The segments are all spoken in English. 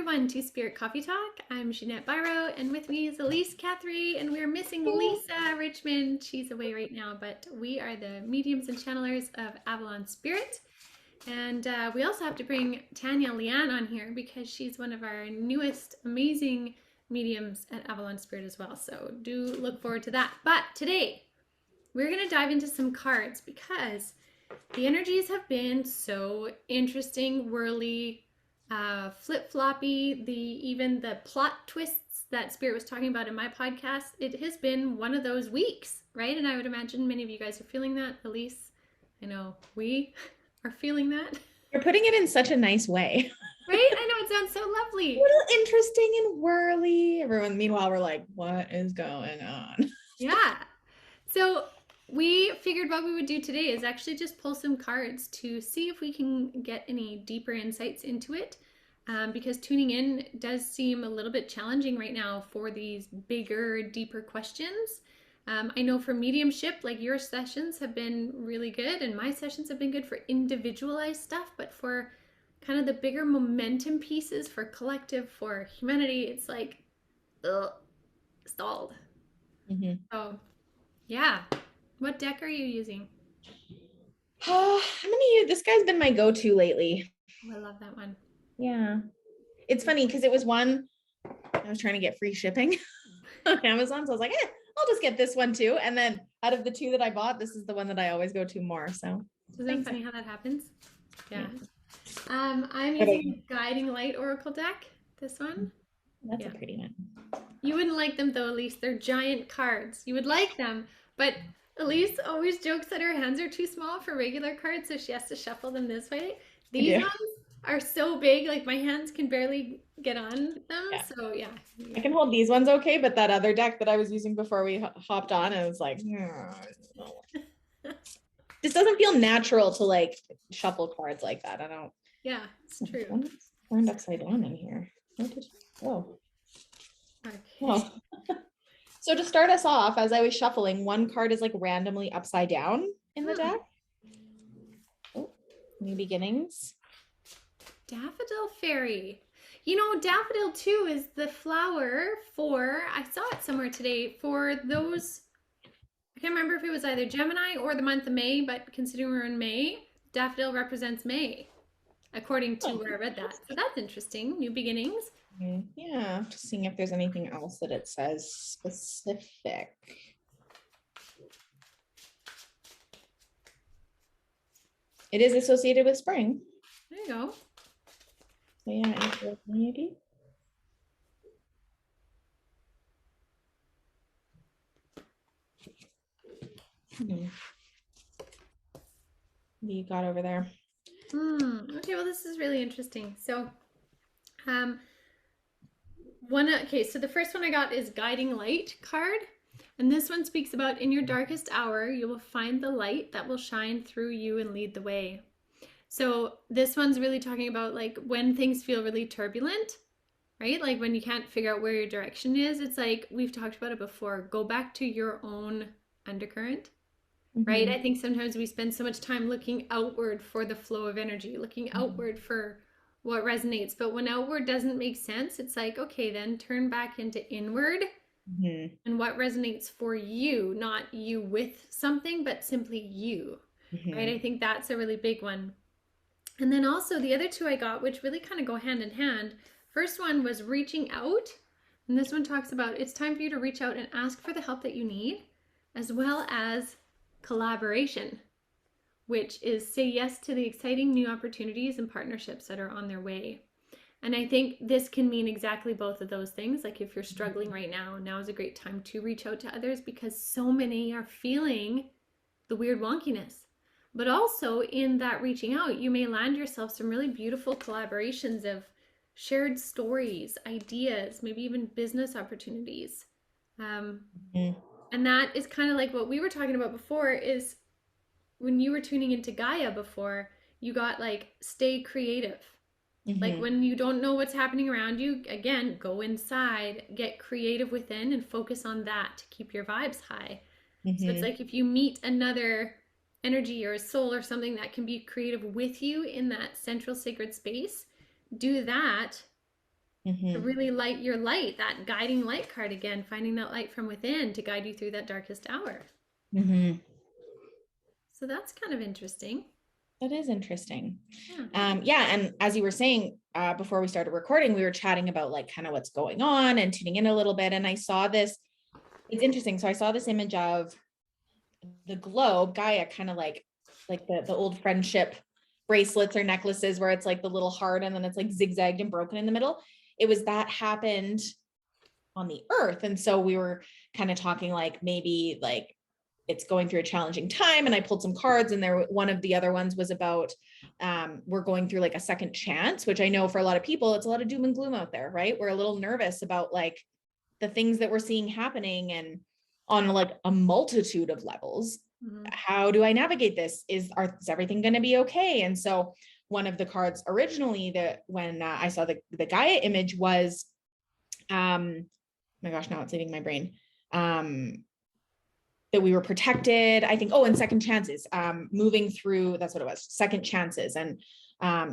everyone to Spirit Coffee Talk. I'm Ginette Byro, and with me is Elyse Catherine, and we're missing Lisa Richmond. She's away right now, but we are the mediums and channelers of Avalon Spirit. And we also have to bring Tanya Leanne on here because she's one of our newest amazing mediums at Avalon Spirit as well. So do look forward to that. But today, we're going to dive into some cards because the energies have been so interesting, whirly, flip-floppy, even the plot twists that Spirit was talking about in my podcast. It has been one of those weeks, right? And I would imagine many of you guys are feeling that. Elyse, I know we are feeling that. You're putting it in such a nice way. Right? I know, it sounds so lovely. A little interesting and whirly. Everyone, meanwhile, we're like, what is going on? Yeah. So we figured what we would do today is actually just pull some cards to see if we can get any deeper insights into it. Because tuning in does seem a little bit challenging right now for these bigger, deeper questions. I know for mediumship, like your sessions have been really good and my sessions have been good for individualized stuff, but for kind of the bigger momentum pieces for collective, for humanity, it's like, stalled. Mm-hmm. So, yeah. What deck are you using? Oh, I'm gonna use this guy's been my go-to lately. Oh, I love that one. Yeah. It's funny because it was one I was trying to get free shipping on Amazon. So I was like, I'll just get this one too. And then out of the two that I bought, this is the one that I always go to more. So isn't it funny how that happens? Yeah. I'm using Guiding Light Oracle deck. This one. That's a pretty one. You wouldn't like them though, Elyse. They're giant cards. You would like them, but Elyse always jokes that her hands are too small for regular cards, so she has to shuffle them this way. These ones are so big, like my hands can barely get on them. Yeah. So yeah. I can hold these ones okay, but that other deck that I was using before we hopped on, it was like, this doesn't feel natural to like shuffle cards like that. I don't. Yeah, it's true. One's turned upside down in here. Oh. Okay. Oh. So to start us off, as I was shuffling, one card is like randomly upside down in the deck. Oh, new beginnings. Daffodil Fairy. You know, daffodil too is the flower for, I saw it somewhere today, for those, I can't remember if it was either Gemini or the month of May, but considering we're in May, daffodil represents May, according to where I read that. So that's interesting. New beginnings. Yeah, just seeing if there's anything else that it says specific. It is associated with spring. There you go. So yeah, maybe. What you got over there? Okay, well, this is really interesting. So, so the first one I got is Guiding Light card. And this one speaks about in your darkest hour, you will find the light that will shine through you and lead the way. So this one's really talking about like when things feel really turbulent, right? Like when you can't figure out where your direction is, it's like we've talked about it before. Go back to your own undercurrent, right? I think sometimes we spend so much time looking outward for the flow of energy, looking outward for what resonates. But when outward doesn't make sense, it's like, okay, then turn back into inward and what resonates for you, not you with something, but simply you, right? I think that's a really big one. And then also the other two I got, which really kind of go hand in hand. First one was reaching out. And this one talks about it's time for you to reach out and ask for the help that you need, as well as collaboration, which is say yes to the exciting new opportunities and partnerships that are on their way. And I think this can mean exactly both of those things. Like if you're struggling right now is a great time to reach out to others because so many are feeling the weird wonkiness. But also in that reaching out, you may land yourself some really beautiful collaborations of shared stories, ideas, maybe even business opportunities. And that is kind of like what we were talking about before is when you were tuning into Gaia before, you got like, stay creative. Like when you don't know what's happening around you, again, go inside, get creative within and focus on that to keep your vibes high. So it's like if you meet another energy or a soul or something that can be creative with you in that central sacred space, do that To Mm-hmm. really light your light, that guiding light card again, finding that light from within to guide you through that darkest hour. Mm-hmm. So that's kind of interesting. That is interesting. Yeah. Yeah. And as you were saying, before we started recording, we were chatting about like kind of what's going on and tuning in a little bit. And I saw this, it's interesting. So I saw this image of the globe, Gaia, kind of like the old friendship bracelets or necklaces where it's like the little heart and then it's like zigzagged and broken in the middle. It was that happened on the earth. And so we were kind of talking like maybe like it's going through a challenging time. And I pulled some cards and there, one of the other ones was about, we're going through like a second chance, which I know for a lot of people, it's a lot of doom and gloom out there, right? We're a little nervous about like the things that we're seeing happening and on like a multitude of levels. Mm-hmm. How do I navigate this? Is everything going to be okay? And so one of the cards originally that when I saw the Gaia image was, my gosh, now it's leaving my brain. That we were protected, I think, and second chances, moving through, that's what it was, second chances and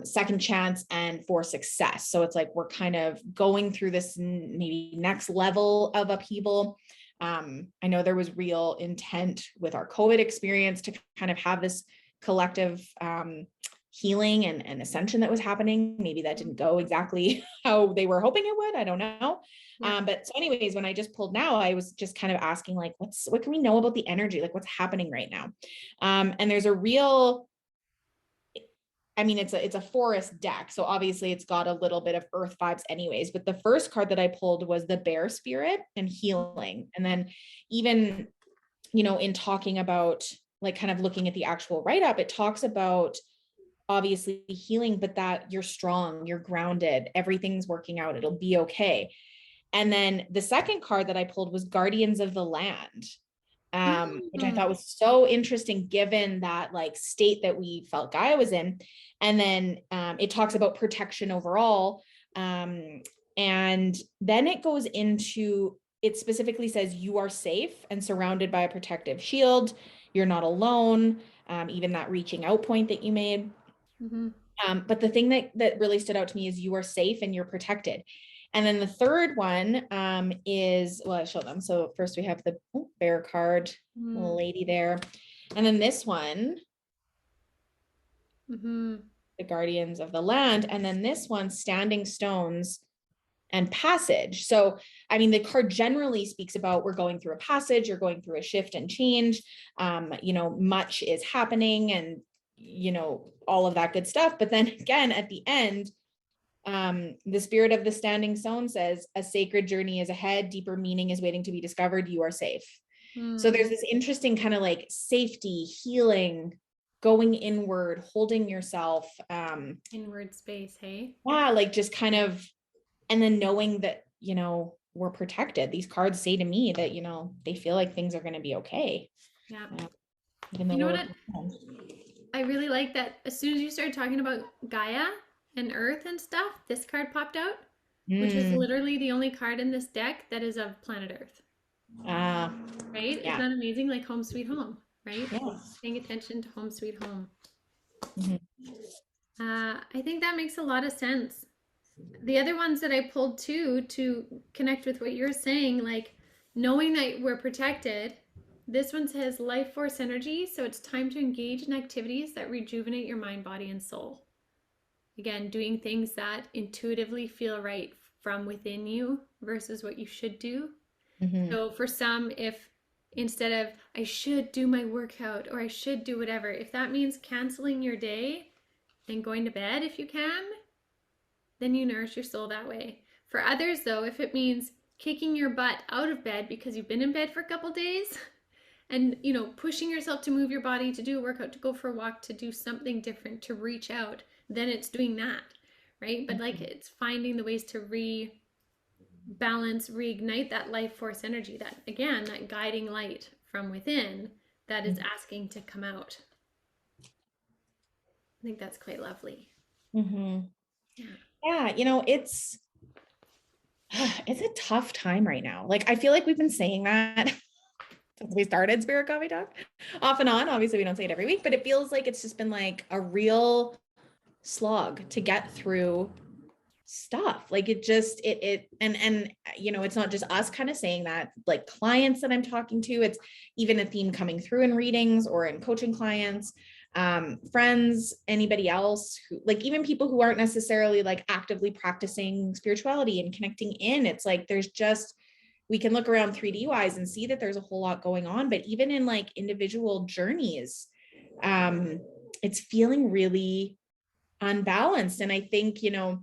second chance and for success. So it's like, we're kind of going through this maybe next level of upheaval. I know there was real intent with our COVID experience to kind of have this collective healing and ascension that was happening. Maybe that didn't go exactly how they were hoping it would. I don't know. Yeah. But so anyways, when I just pulled now, I was just kind of asking like, what can we know about the energy? Like what's happening right now? And there's a real, I mean, it's a forest deck. So obviously it's got a little bit of earth vibes anyways, but the first card that I pulled was the bear spirit and healing. And then even, in talking about like kind of looking at the actual write-up, it talks about obviously healing, but that you're strong, you're grounded, everything's working out, it'll be okay. And then the second card that I pulled was Guardians of the Land, which I thought was so interesting given that like state that we felt Gaia was in. And then it talks about protection overall. And then it goes into, it specifically says you are safe and surrounded by a protective shield. You're not alone. Even that reaching out point that you made. Mm-hmm. But the thing that really stood out to me is you are safe and you're protected. And then the third one is, well, I show them. So first we have the bear card, little lady there. And then this one, Mm-hmm. the Guardians of the Land. And then this one, Standing Stones and Passage. So, I mean, the card generally speaks about we're going through a passage, you're going through a shift and change. Much is happening and, all of that good stuff. But then again, at the end, the spirit of the standing stone says a sacred journey is ahead, deeper meaning is waiting to be discovered, you are safe. So there's this interesting kind of like safety, healing, going inward, holding yourself, Inward space, hey? yeah, like just kind of, and then knowing that we're protected. These cards say to me that they feel like things are going to be okay. Yeah. Even though You know we're what? I really like that as soon as you started talking about Gaia and Earth and stuff, this card popped out, which is literally the only card in this deck that is of planet Earth. Right? Isn't Yeah. that amazing? Like home sweet home, right? Yeah. Paying attention to home sweet home. Mhm. I think that makes a lot of sense. The other ones that I pulled too to connect with what you're saying, like knowing that we're protected. This one says life force energy, so it's time to engage in activities that rejuvenate your mind, body, and soul. Again, doing things that intuitively feel right from within you versus what you should do. So for some, if instead of I should do my workout or I should do whatever, if that means canceling your day and going to bed if you can, then you nourish your soul that way. For others, though, if it means kicking your butt out of bed because you've been in bed for a couple days and pushing yourself to move your body, to do a workout, to go for a walk, to do something different, to reach out, then it's doing that, right? But like it's finding the ways to rebalance, reignite that life force energy, that again, that guiding light from within that is asking to come out. I think that's quite lovely. Yeah, it's a tough time right now. Like I feel like we've been saying that since we started Spirit Coffee Talk, off and on. Obviously, we don't say it every week, but it feels like it's just been like a real slog to get through stuff. Like and you know, it's not just us kind of saying that, like clients that I'm talking to, it's even a theme coming through in readings or in coaching clients, friends, anybody else who, like, even people who aren't necessarily like actively practicing spirituality and connecting in. It's like, there's just, we can look around 3D wise and see that there's a whole lot going on, but even in like individual journeys, it's feeling really unbalanced. And I think, you know,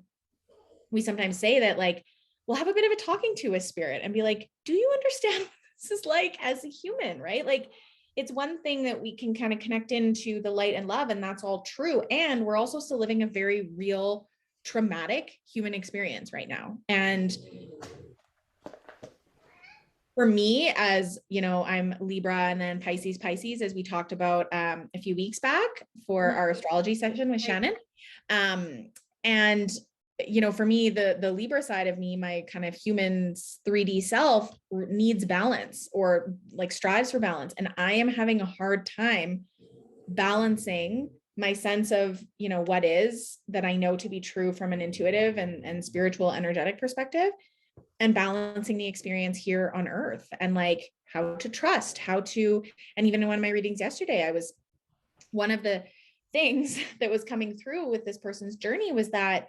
we sometimes say that, like, we'll have a bit of a talking to with spirit and be like, do you understand what this is like as a human, right? Like, it's one thing that we can kind of connect into the light and love, and that's all true. And we're also still living a very real, traumatic human experience right now. And for me, as you know, I'm Libra and then Pisces, as we talked about a few weeks back for our astrology session with Shannon. And you know, for me, the Libra side of me, my kind of human 3D self, needs balance, or like strives for balance. And I am having a hard time balancing my sense of, you know, what is that I know to be true from an intuitive and spiritual, energetic perspective, and balancing the experience here on earth, and like how to trust, and even in one of my readings yesterday, one of the things that was coming through with this person's journey was that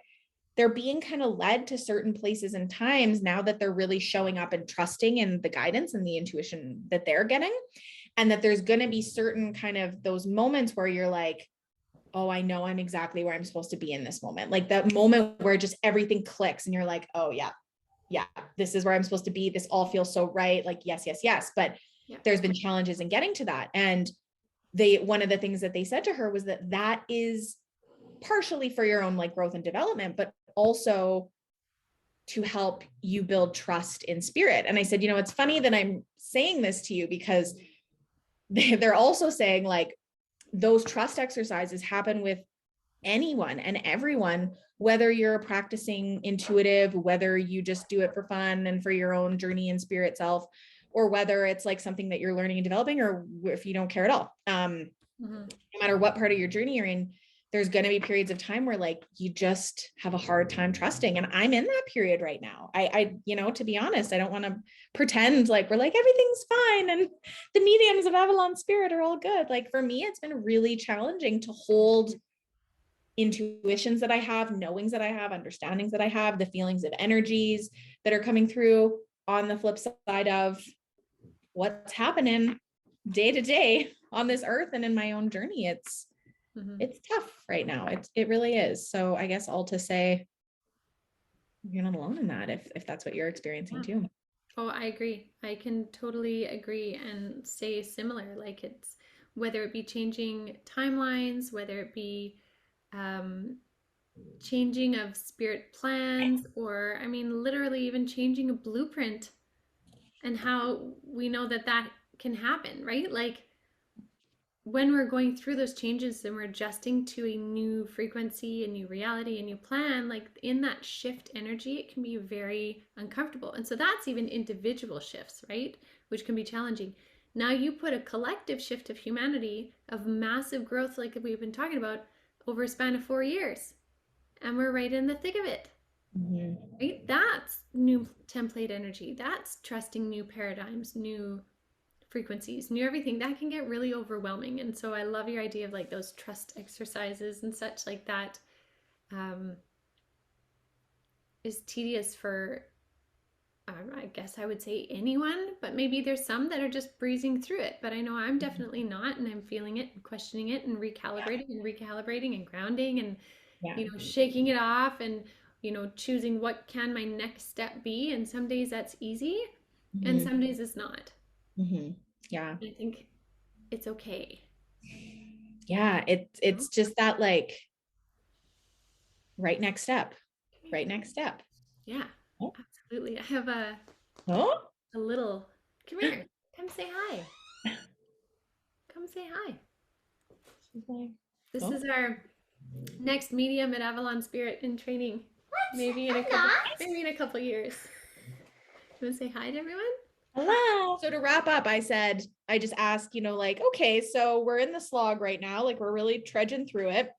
they're being kind of led to certain places and times now that they're really showing up and trusting in the guidance and the intuition that they're getting. And that there's going to be certain kind of those moments where you're like, oh, I know I'm exactly where I'm supposed to be in this moment. Like that moment where just everything clicks and you're like, oh yeah, this is where I'm supposed to be. This all feels so right. Like, yes. But there's been challenges in getting to that. And one of the things that they said to her was that is partially for your own like growth and development, but also to help you build trust in spirit. And I said, you know, it's funny that I'm saying this to you, because they're also saying like those trust exercises happen with anyone and everyone, whether you're practicing intuitive, whether you just do it for fun and for your own journey in spirit self, or whether it's like something that you're learning and developing, or if you don't care at all. No matter what part of your journey you're in, there's going to be periods of time where like you just have a hard time trusting. And I'm in that period right now. I you know, to be honest, I don't want to pretend like we're like everything's fine and the mediums of Avalon Spirit are all good. Like for me, it's been really challenging to hold intuitions that I have, knowings that I have, understandings that I have, the feelings of energies that are coming through, on the flip side of what's happening day to day on this earth and in my own journey. It's tough right now. It really is. So I guess all to say, you're not alone in that if that's what you're experiencing too. Oh, I agree. I can totally agree and say similar. Like it's, whether it be changing timelines, whether it be changing of spirit plans, or I mean, literally even changing a blueprint, and how we know that that can happen, right? Like when we're going through those changes and we're adjusting to a new frequency, a new reality, a new plan, like in that shift energy, it can be very uncomfortable. And so that's even individual shifts, right? Which can be challenging. Now you put a collective shift of humanity, of massive growth, like we've been talking about, over a span of 4 years. And we're right in the thick of it. Right? That's new template energy. That's trusting new paradigms, new frequencies, new everything. That can get really overwhelming. And so I love your idea of like those trust exercises and such, like that is tedious for, I guess I would say anyone, but maybe there's some that are just breezing through it. But I know I'm definitely not, and I'm feeling it and questioning it and recalibrating and grounding and, you know, shaking it off and, you know, choosing what can my next step be. And some days that's easy and some days it's not. Yeah. I think it's okay. Yeah. It's just that like right next step. Yeah, absolutely. I have a little, come here, come say hi. Come say hi. This is our next medium at Avalon Spirit in training. Maybe in a couple years. You want to say hi to everyone? Hello. So to wrap up, I just asked, you know, like, okay, so we're in the slog right now. Like we're really trudging through it.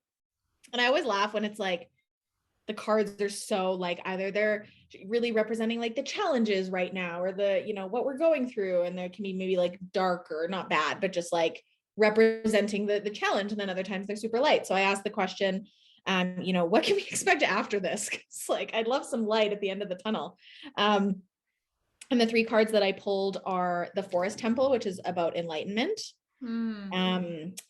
And I always laugh when it's like, the cards are so like either they're really representing like the challenges right now or the, you know, what we're going through. And there can be maybe like dark or not bad, but just like representing the challenge. And then other times they're super light. So I asked the question, you know, what can we expect after this? It's like, I'd love some light at the end of the tunnel. And the 3 cards that I pulled are the Forest Temple, which is about enlightenment.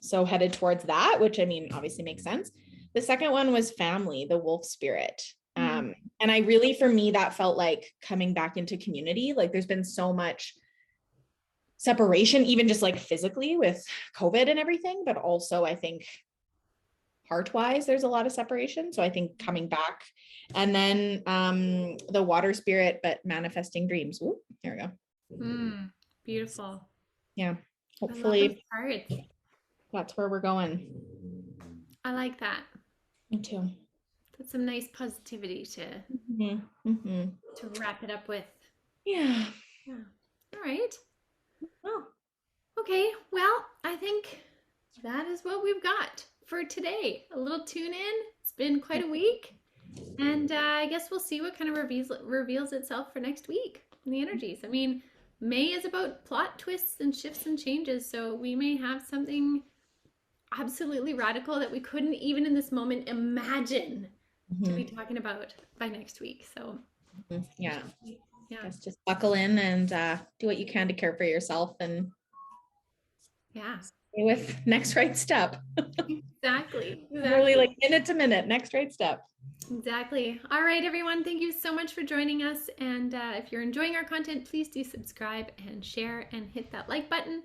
So headed towards that, which I mean, obviously makes sense. The second one was family, the Wolf Spirit. And I really, for me, that felt like coming back into community. Like there's been so much separation, even just like physically with COVID and everything, but also I think heart-wise, there's a lot of separation. So I think coming back. And then the Water Spirit, but manifesting dreams. Ooh, here we go. Beautiful. Yeah. Hopefully cards. That's where we're going. I like that. Me too. That's some nice positivity to wrap it up with. Yeah. All right. Well, okay. Well, I think that is what we've got for today. A little tune in. It's been quite a week. And I guess we'll see what kind of reveals itself for next week in the energies. I mean, May is about plot twists and shifts and changes. So we may have something absolutely radical that we couldn't even in this moment imagine to be talking about by next week. So yeah, just buckle in and do what you can to care for yourself and stay with next right step. Exactly. Really like minute to minute, next right step. Exactly. All right, everyone. Thank you so much for joining us. And if you're enjoying our content, please do subscribe and share and hit that like button.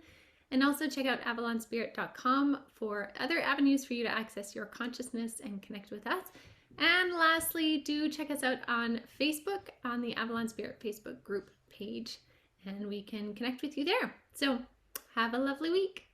And also check out avalonspirit.com for other avenues for you to access your consciousness and connect with us. And lastly, do check us out on Facebook on the Avalon Spirit Facebook group page, and we can connect with you there. So have a lovely week.